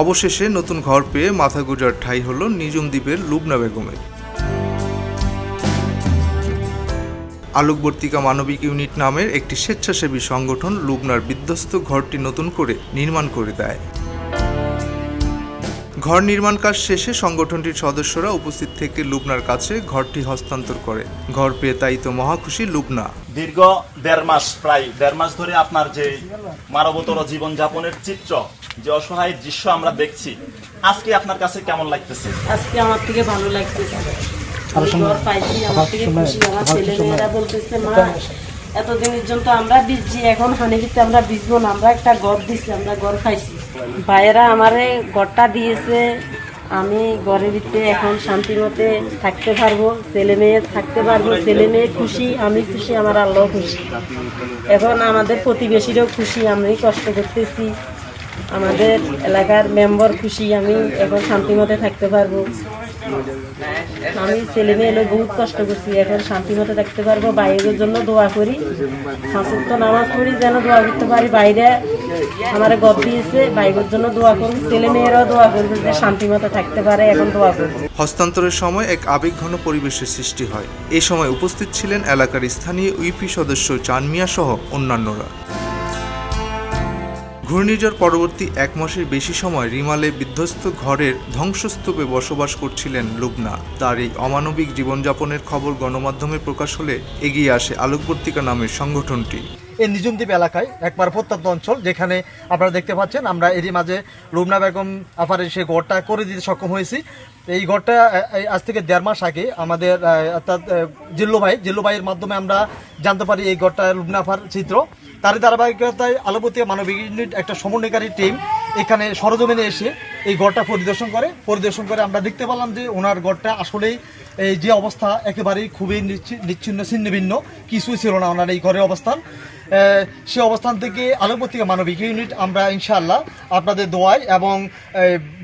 অবশেষে নতুন ঘর পেয়ে মাথা গোঁজার ঠাঁই হল নিজুম দ্বীপের লুবনা বেগমের। আলোকবর্তিকা মানবিক ইউনিট নামের একটি স্বেচ্ছাসেবী সংগঠন লুবনার বিধ্বস্ত ঘরটি নতুন করে নির্মাণ করে দেয়। ঘর নির্মাণ কাজ শেষে সংগঠনটির সদস্যরা উপস্থিত থেকে লুবনার কাছে ঘরটি হস্তান্তর করে। ঘর পেয়ে তাই তো মহাখুশি লুবনা। দীর্ঘ প্রায় দেড় মাস ধরে আপনার যে মানবতর জীবনযাপনের চিত্র, যে অসহায় দৃশ্য আমরা দেখছি, আজকে আপনার কাছে কেমন লাগতেছে? আজকে আমার থেকে ভালো লাগতেছে। ঘর পাইছি, আমার থেকে খুশি। আমার ছেলেমেয়েরা বলতেছে, মা এতদিনের জন্য আমরা ভিজছি, এখন হানিবিতে আমরা ভিজবো না, আমরা একটা ঘর দিচ্ছি, আমরা ঘর পাইছি। ভাইয়েরা আমারে ঘরটা দিয়েছে, আমি ঘরের ভিতরে এখন শান্তি মতে থাকতে পারবো, ছেলে মেয়ে থাকতে পারবো। ছেলে মেয়ে খুশি, আমি খুশি, আমার আল্লাহ খুশি। এখন আমাদের প্রতিবেশীরাও খুশি, আমি কষ্ট করতেছি, আমাদের এলাকার মেম্বার খুশি, আমি এখন শান্তি মতে থাকতে পারবো। আমি ছেলে মেয়ে এলে বহুত কষ্ট করছি, এখন শান্তি মতে থাকতে পারবো। বাইরের জন্য দোয়া করি, শাশুড় তো নামাজ পড়ি যেন দোয়া করতে পারি। বাইরে আমার গদ দিয়েছে, বাইরের জন্য দোয়া করবো, ছেলে মেয়েরাও দোয়া করবে যে শান্তি মতে থাকতে পারে, এখন দোয়া করবো। হস্তান্তরের সময় এক আবেগঘন পরিবেশের সৃষ্টি হয়। এই সময় উপস্থিত ছিলেন এলাকার স্থানীয় ইউপি সদস্য চান মিয়া সহ অন্যান্যরা। ঘূর্ণিঝড় পরবর্তী 1 মাসের বেশি সময় রিমালে বিধ্বস্ত ঘরের ধ্বংসস্তূপে বসবাস করছিলেন লুবনা। তার এই অমানবিক জীবনযাপনের খবর গণমাধ্যমে প্রকাশ হলে এগিয়ে আসে আলোকবর্তিকা নামের সংগঠনটি। এই নিজুম দ্বীপ এলাকায় একবার প্রত্যন্ত অঞ্চল, যেখানে আপনারা দেখতে পাচ্ছেন আমরা এরই মাঝে লুবনা বেগম আফারের সেই ঘরটা করে দিতে সক্ষম হয়েছি। এই ঘরটা আজ থেকে 1.5 মাস আগে আমাদের অর্থাৎ জিল্লু ভাইয়ের মাধ্যমে আমরা জানতে পারি এই ঘরটা লুবনা আফার চিত্র। তারই ধারাবাহিকতায় আলোকবর্তিকা মানবিক ইউনিট একটা সমন্বয়কারী টিম এখানে সরজমিনে এসে এই ঘরটা পরিদর্শন করে আমরা দেখতে পেলাম যে ওনার ঘরটা আসলেই এই যে অবস্থা একেবারেই খুবই নিচ্ছিন্ন ছিন্নভিন্ন, কিছুই ছিল না ওনার এই ঘরের অবস্থান। সে অবস্থান থেকে আলোকবর্তিকা মানবিক ইউনিট আমরা ইনশাআল্লাহ আপনাদের দোয়ায় এবং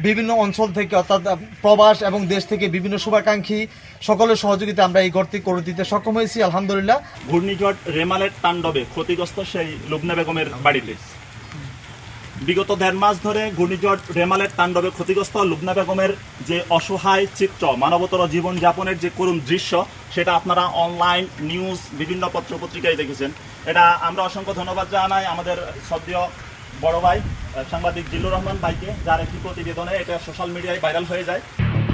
বিভিন্ন অঞ্চল থেকে অর্থাৎ প্রবাস এবং দেশ থেকে বিভিন্ন শুভাকাঙ্ক্ষী সকলের সহযোগিতা আমরা এই ঘরটি করে দিতে সক্ষম হয়েছি আলহামদুলিল্লাহ। ঘূর্ণিঝড় রেমালের তাণ্ডবে ক্ষতিগ্রস্ত সেই লুবনা বেগমের বাড়িতে বিগত 1.5 মাস ধরে ঘূর্ণিঝড় রেমালের তাণ্ডবে ক্ষতিগ্রস্ত লুবনা বেগমের যে অসহায় চিত্র, মানবতর জীবনযাপনের যে করুণ দৃশ্য, সেটা আপনারা অনলাইন নিউজ বিভিন্ন পত্রপত্রিকায় দেখেছেন। এটা আমরা অসংখ্য ধন্যবাদ জানাই আমাদের শ্রদ্ধেয় বড় ভাই সাংবাদিক জিল্লুর রহমান ভাইকে, যার একটি প্রতিবেদনে এটা সোশ্যাল মিডিয়ায় ভাইরাল হয়ে যায়।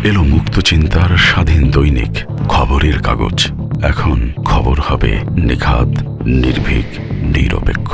এলো মুক্ত চিন্তার স্বাধীন দৈনিক খবরের কাগজ। এখন খবর হবে নিখাত, নির্ভীক, নিরপেক্ষ।